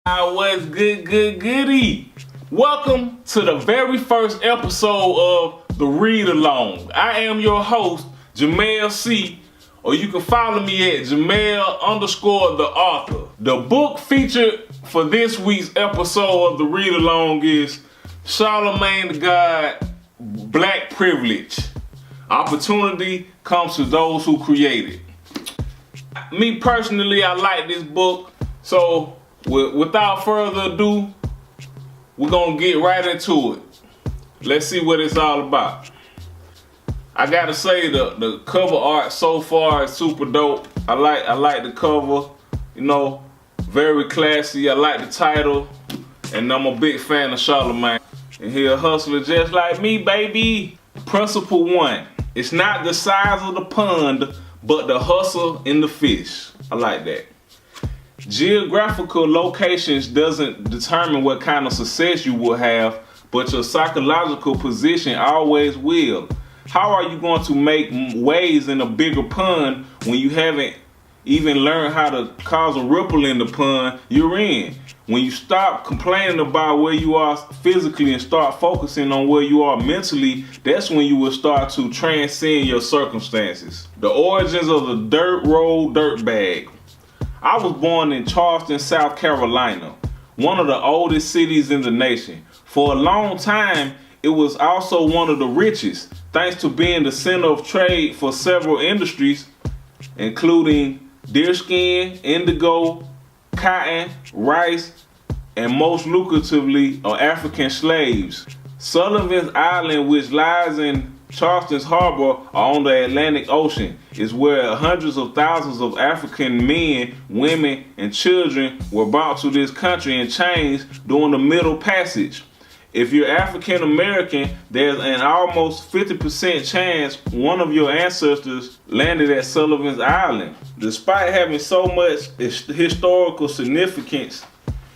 What's goody? Welcome to the very first episode of The Read Along. I am your host, Jamel C, or you can follow me at Jamel_the author. The book featured for this week's episode of The Read Along is Charlamagne the God, Black Privilege. Opportunity comes to those who create it. Me personally, I like this book, so without further ado, we're gonna get right into it. Let's see what it's all about. I gotta say the cover art so far is super dope. I like the cover, very classy. I like the title, and I'm a big fan of Charlamagne. And he a hustler just like me, baby. Principle 1. It's not the size of the pond, but the hustle in the fish. I like that. Geographical locations doesn't determine what kind of success you will have, but your psychological position always will. How are you going to make waves in a bigger pond when you haven't even learned how to cause a ripple in the pond you're in? When you stop complaining about where you are physically and start focusing on where you are mentally, that's when you will start to transcend your circumstances. The origins of the dirt road dirtbag. I was born in Charleston, South Carolina, one of the oldest cities in the nation. For a long time, it was also one of the richest, thanks to being the center of trade for several industries, including deerskin, indigo, cotton, rice, and most lucratively African slaves. Sullivan's Island, which lies in Charleston's harbor on the Atlantic Ocean, is where hundreds of thousands of African men, women, and children were brought to this country in chains during the Middle Passage. If you're African American, there's an almost 50% chance one of your ancestors landed at Sullivan's Island. Despite having so much historical significance,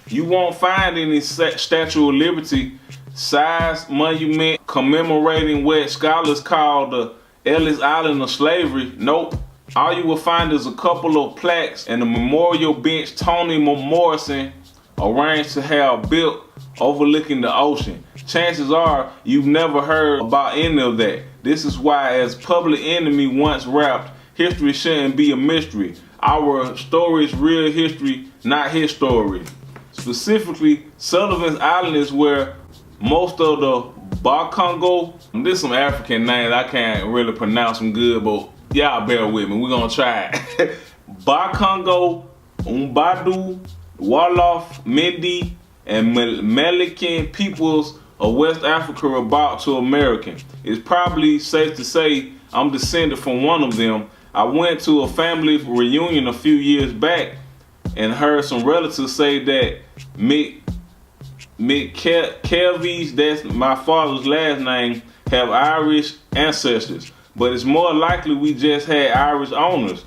you won't find any Statue of Liberty size monument commemorating what scholars call the Ellis Island of slavery. Nope. All you will find is a couple of plaques and a memorial bench Toni Morrison arranged to have built overlooking the ocean. Chances are you've never heard about any of that. This is why, as Public Enemy once rapped, history shouldn't be a mystery. Our story is real history, not his story. Specifically, Sullivan's Island is where most of the Bakongo, this some African names, I can't really pronounce them good, but y'all bear with me, we're gonna try it. Bakongo, Umbadu, Wolof, Mende, and Melican peoples of West Africa were brought to America. It's probably safe to say I'm descended from one of them. I went to a family reunion a few years back and heard some relatives say that McKelveys, that's my father's last name, have Irish ancestors, but it's more likely we just had Irish owners.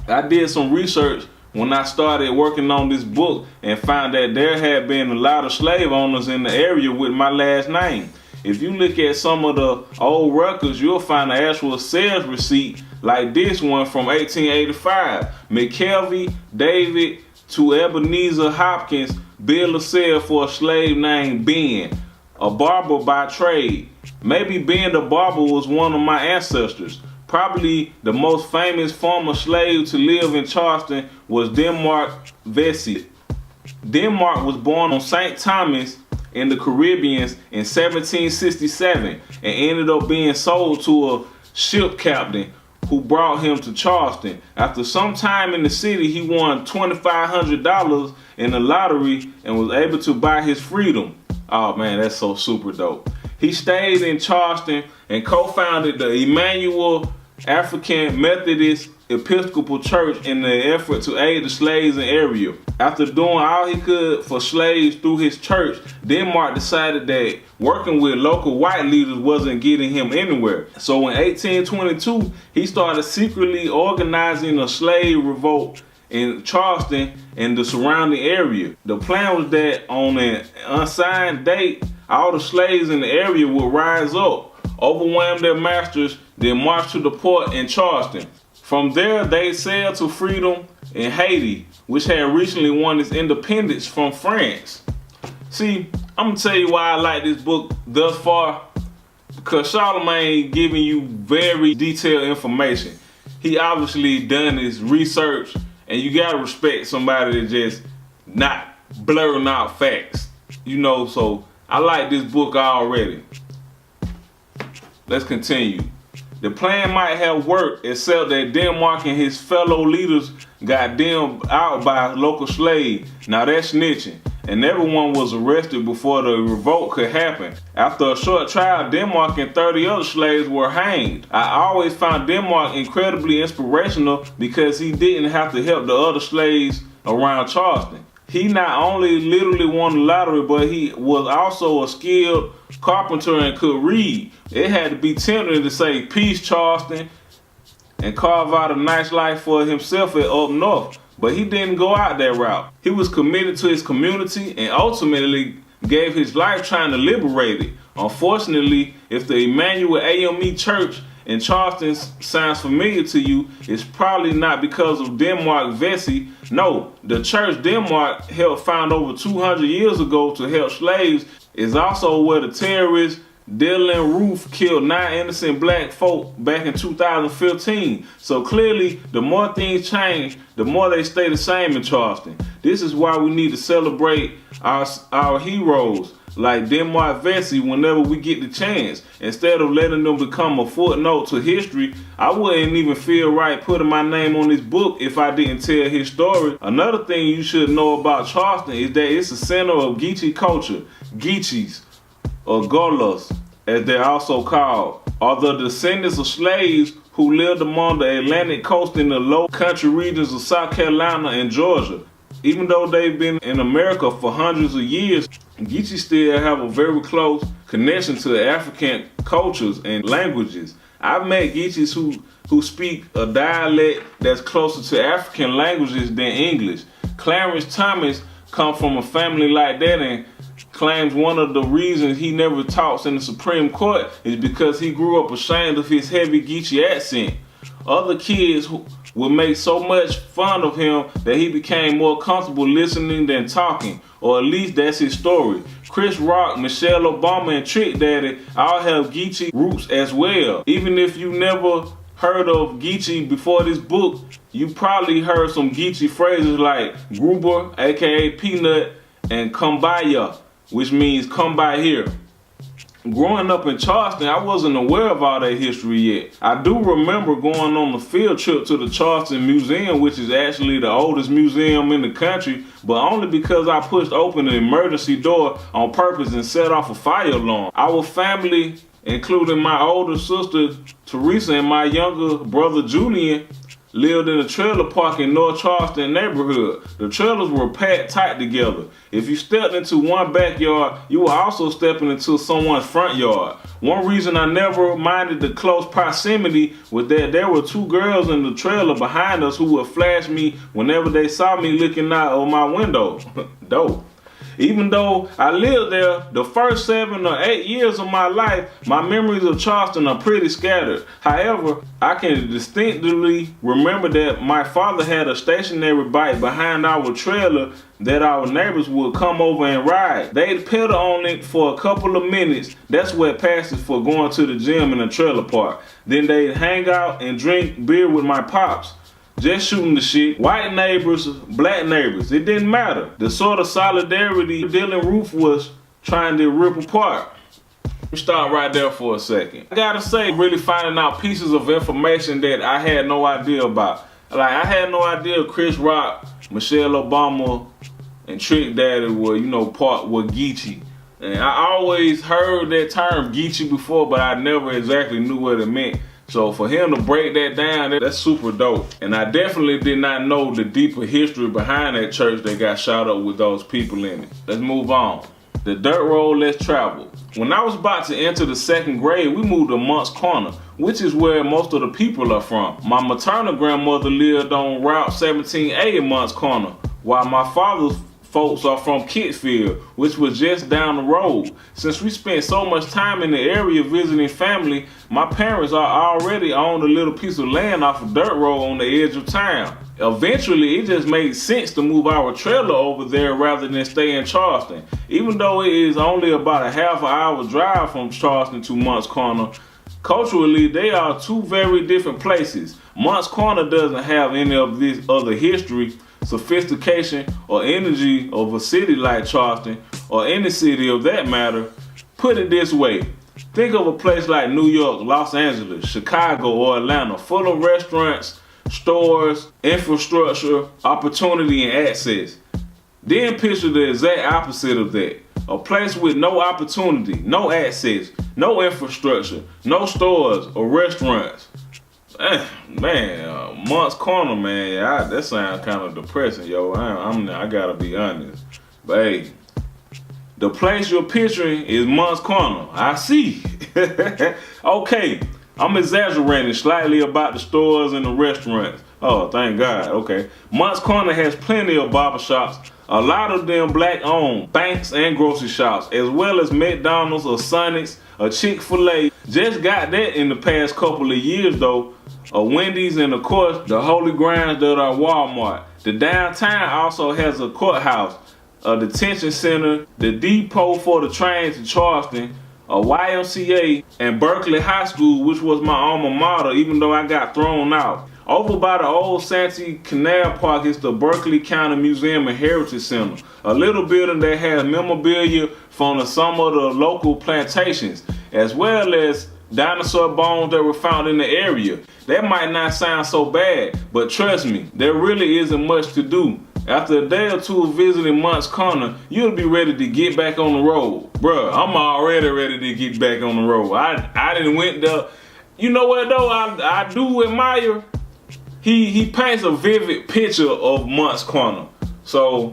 I did some research when I started working on this book and found that there had been a lot of slave owners in the area with my last name. If you look at some of the old records, you'll find an actual sales receipt like this one from 1885. McKelvey David to Ebenezer Hopkins bill a sale for a slave named Ben, a barber by trade. Maybe Ben the barber was one of my ancestors. Probably the most famous former slave to live in Charleston was Denmark Vesey. Denmark was born on St. Thomas in the Caribbean in 1767 and ended up being sold to a ship captain who brought him to Charleston. After some time in the city, he won $2,500 in the lottery and was able to buy his freedom. Oh man, that's so super dope. He stayed in Charleston and co-founded the Emmanuel African Methodist Episcopal Church in the effort to aid the slaves in the area. After doing all he could for slaves through his church, Denmark decided that working with local white leaders wasn't getting him anywhere. So in 1822, he started secretly organizing a slave revolt in Charleston and the surrounding area. The plan was that on an unsigned date, all the slaves in the area would rise up, overwhelm their masters, then march to the port in Charleston. From there, they sailed to freedom in Haiti, which had recently won its independence from France. See, I'm gonna tell you why I like this book thus far, because Charlamagne giving you very detailed information. He obviously done his research, and you gotta respect somebody that just not blurring out facts. So I like this book already. Let's continue. The plan might have worked, except that Denmark and his fellow leaders got them out by local slaves. Now that's snitching, and everyone was arrested before the revolt could happen. After a short trial, Denmark and 30 other slaves were hanged. I always found Denmark incredibly inspirational because he didn't have to help the other slaves around Charleston. He not only literally won the lottery, but he was also a skilled carpenter and could read. It had to be tempting to say, "Peace, Charleston," and carve out a nice life for himself up north. But he didn't go out that route. He was committed to his community and ultimately gave his life trying to liberate it. Unfortunately, if the Emmanuel AME Church in Charleston sounds familiar to you, it's probably not because of Denmark Vesey. No, the church Denmark helped found over 200 years ago to help slaves is also where the terrorist Dylan Roof killed 9 innocent black folk back in 2015. So clearly, the more things change, the more they stay the same in Charleston. This is why we need to celebrate our heroes like Denmark Vesey whenever we get the chance. Instead of letting them become a footnote to history, I wouldn't even feel right putting my name on this book if I didn't tell his story. Another thing you should know about Charleston is that it's a center of Geechee culture. Geechees, or Golas, as they're also called, are the descendants of slaves who lived among the Atlantic coast in the low country regions of South Carolina and Georgia. Even though they've been in America for hundreds of years, Geechee still have a very close connection to African cultures and languages. I've met Geechees who speak a dialect that's closer to African languages than English. Clarence Thomas comes from a family like that and claims one of the reasons he never talks in the Supreme Court is because he grew up ashamed of his heavy Geechee accent. Other kids would make so much fun of him that he became more comfortable listening than talking, or at least that's his story. Chris Rock, Michelle Obama, and Trick Daddy all have Geechee roots as well. Even if you never heard of Geechee before this book, you probably heard some Geechee phrases like Gruber, aka Peanut, and Kumbaya, which means come by here. Growing up in Charleston, I wasn't aware of all that history yet. I do remember going on a field trip to the Charleston Museum, which is actually the oldest museum in the country, but only because I pushed open the emergency door on purpose and set off a fire alarm. Our family, including my older sister Teresa and my younger brother Julian, lived in a trailer park in North Charleston neighborhood. The trailers were packed tight together. If you stepped into one backyard, you were also stepping into someone's front yard. One reason I never minded the close proximity was that there were 2 girls in the trailer behind us who would flash me whenever they saw me looking out of my window. Dope. Even though I lived there the first 7 or 8 years of my life, my memories of Charleston are pretty scattered. However, I can distinctly remember that my father had a stationary bike behind our trailer that our neighbors would come over and ride. They'd pedal on it for a couple of minutes. That's what it passes for going to the gym in a trailer park. Then they'd hang out and drink beer with my pops. Just shooting the shit. White neighbors, black neighbors, it didn't matter. The sort of solidarity Dylan Roof was trying to rip apart. Let me stop right there for a second. I gotta say, really finding out pieces of information that I had no idea about. Like, I had no idea Chris Rock, Michelle Obama, and Trick Daddy were, were Geechee. And I always heard that term Geechee before, but I never exactly knew what it meant. So for him to break that down, that's super dope. And I definitely did not know the deeper history behind that church that got shot up with those people in it. Let's move on. The dirt road less traveled. When I was about to enter the 2nd grade, we moved to Moncks Corner, which is where most of the people are from. My maternal grandmother lived on Route 17A in Moncks Corner, while my father's folks are from Kitfield, which was just down the road. Since we spent so much time in the area visiting family, my parents are already owned a little piece of land off a dirt road on the edge of town. Eventually, it just made sense to move our trailer over there rather than stay in Charleston. Even though it is only about a half an hour drive from Charleston to Moncks Corner, culturally, they are two very different places. Moncks Corner doesn't have any of this other history, sophistication, or energy of a city like Charleston, or any city of that matter. Put it this way, think of a place like New York, Los Angeles, Chicago, or Atlanta, full of restaurants, stores, infrastructure, opportunity, and access. Then picture the exact opposite of that. A place with no opportunity, no access, no infrastructure, no stores or restaurants. Man, Moncks Corner, man, that sounds kind of depressing, yo. I gotta be honest. But hey, the place you're picturing is Moncks Corner. I see. Okay, I'm exaggerating slightly about the stores and the restaurants. Oh, thank God. Okay. Moncks Corner has plenty of barbershops, a lot of them black-owned, banks and grocery shops, as well as McDonald's, or Sonic's, or Chick-fil-A. Just got that in the past couple of years, though. A Wendy's, and of course, the holy grounds that are Walmart. The downtown also has a courthouse, a detention center, the depot for the train to Charleston, a YMCA, and Berkeley High School, which was my alma mater, even though I got thrown out. Over by the old Santee Canal Park is the Berkeley County Museum and Heritage Center, a little building that has memorabilia from some of the local plantations, as well as dinosaur bones that were found in the area. That might not sound so bad, but trust me, there really isn't much to do. After a day or two of visiting Moncks Corner, you'll be ready to get back on the road. Bruh, I'm already ready to get back on the road. I didn't went there. You know what though, I do admire? He paints a vivid picture of Moncks Corner. So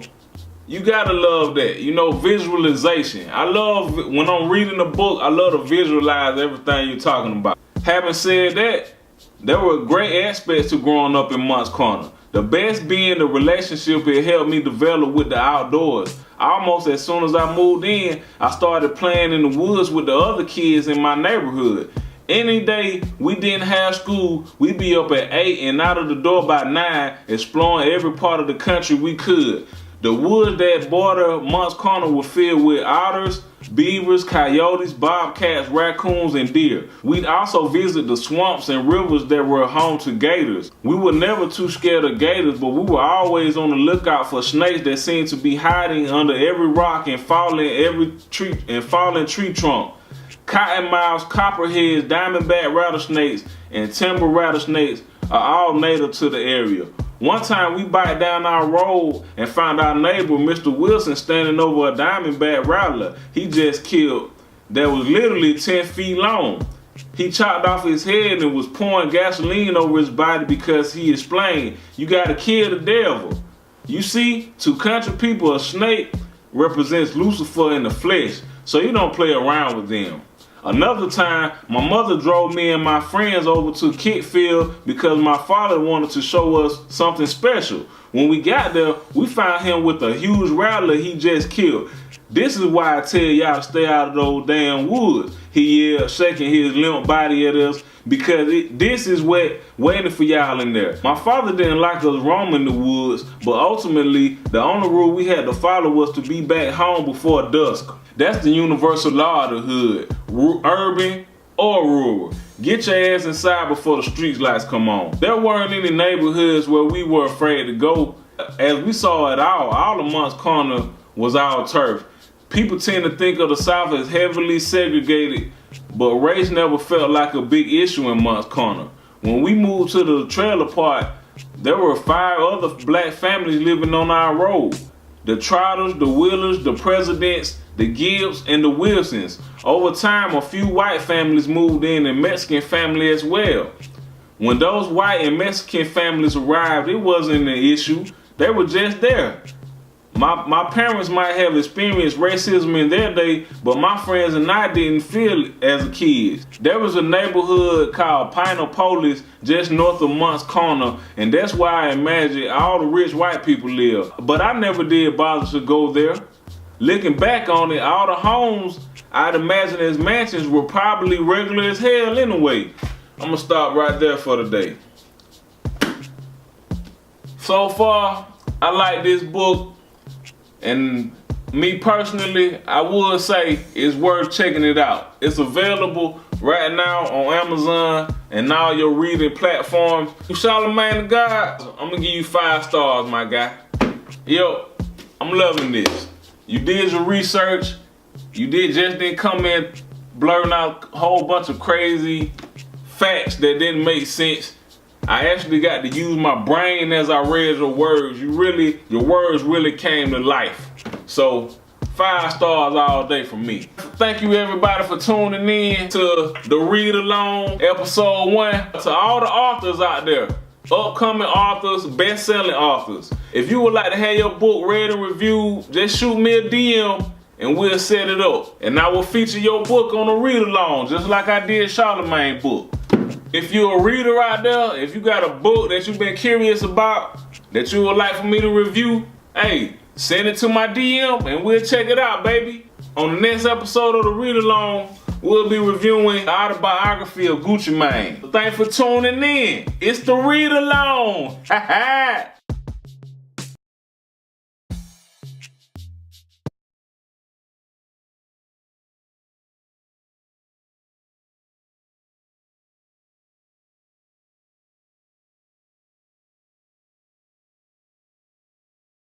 you gotta love that, visualization. I love, when I'm reading a book, I love to visualize everything you're talking about. Having said that, there were great aspects to growing up in Moncks Corner. The best being the relationship it helped me develop with the outdoors. Almost as soon as I moved in, I started playing in the woods with the other kids in my neighborhood. Any day we didn't have school, we'd be up at 8 and out of the door by 9, exploring every part of the country we could. The woods that border Moncks Corner were filled with otters, beavers, coyotes, bobcats, raccoons, and deer. We'd also visit the swamps and rivers that were home to gators. We were never too scared of gators, but we were always on the lookout for snakes that seemed to be hiding under every rock and falling tree trunk. Cottonmouths, copperheads, diamondback rattlesnakes, and timber rattlesnakes are all native to the area. One time we biked down our road and found our neighbor, Mr. Wilson, standing over a diamondback rattler he just killed that was literally 10 feet long. He chopped off his head and was pouring gasoline over his body because he explained, "You gotta kill the devil." You see, to country people, a snake represents Lucifer in the flesh, so you don't play around with them. Another time, my mother drove me and my friends over to Kitfield because my father wanted to show us something special. When we got there, we found him with a huge rattler he just killed. "This is why I tell y'all to stay out of those damn woods," he yelled, shaking his limp body at us, "because this is waiting for y'all in there." My father didn't like us roaming the woods, but ultimately, the only rule we had to follow was to be back home before dusk. That's the universal law of the hood, urban or rural. Get your ass inside before the street lights come on. There weren't any neighborhoods where we were afraid to go. As we saw it all of Moncks Corner was our turf. People tend to think of the South as heavily segregated, but race never felt like a big issue in Moncks Corner. When we moved to the trailer park, there were 5 other black families living on our road. The Trotters, the Wheelers, the Presidents, the Gibbs, and the Wilsons. Over time, a few white families moved in and Mexican family as well. When those white and Mexican families arrived, it wasn't an issue. They were just there. My parents might have experienced racism in their day, but my friends and I didn't feel it as a kid. There was a neighborhood called Pinopolis just north of Mont's Corner, and that's where I imagine all the rich white people live. But I never did bother to go there. Looking back on it, all the homes I'd imagine as mansions were probably regular as hell anyway. I'm gonna stop right there for today. So far, I like this book. And me personally, I would say it's worth checking it out. It's available right now on Amazon and all your reading platforms. Charlamagne the God, I'm gonna give you 5 stars, my guy. Yo, I'm loving this. You did your research. You didn't come in blurting out a whole bunch of crazy facts that didn't make sense. I actually got to use my brain as I read your words. Your words really came to life. So 5 stars all day from me. Thank you everybody for tuning in to the Read Along episode 1. To all the authors out there, upcoming authors, best-selling authors. If you would like to have your book read and reviewed, just shoot me a DM and we'll set it up. And I will feature your book on the Read Along, just like I did Charlamagne's book. If you're a reader out there, if you got a book that you've been curious about, that you would like for me to review, hey, send it to my DM and we'll check it out, baby. On the next episode of the Read Along, we'll be reviewing the autobiography of Gucci Mane. Thanks for tuning in. It's the Read Along. Ha ha.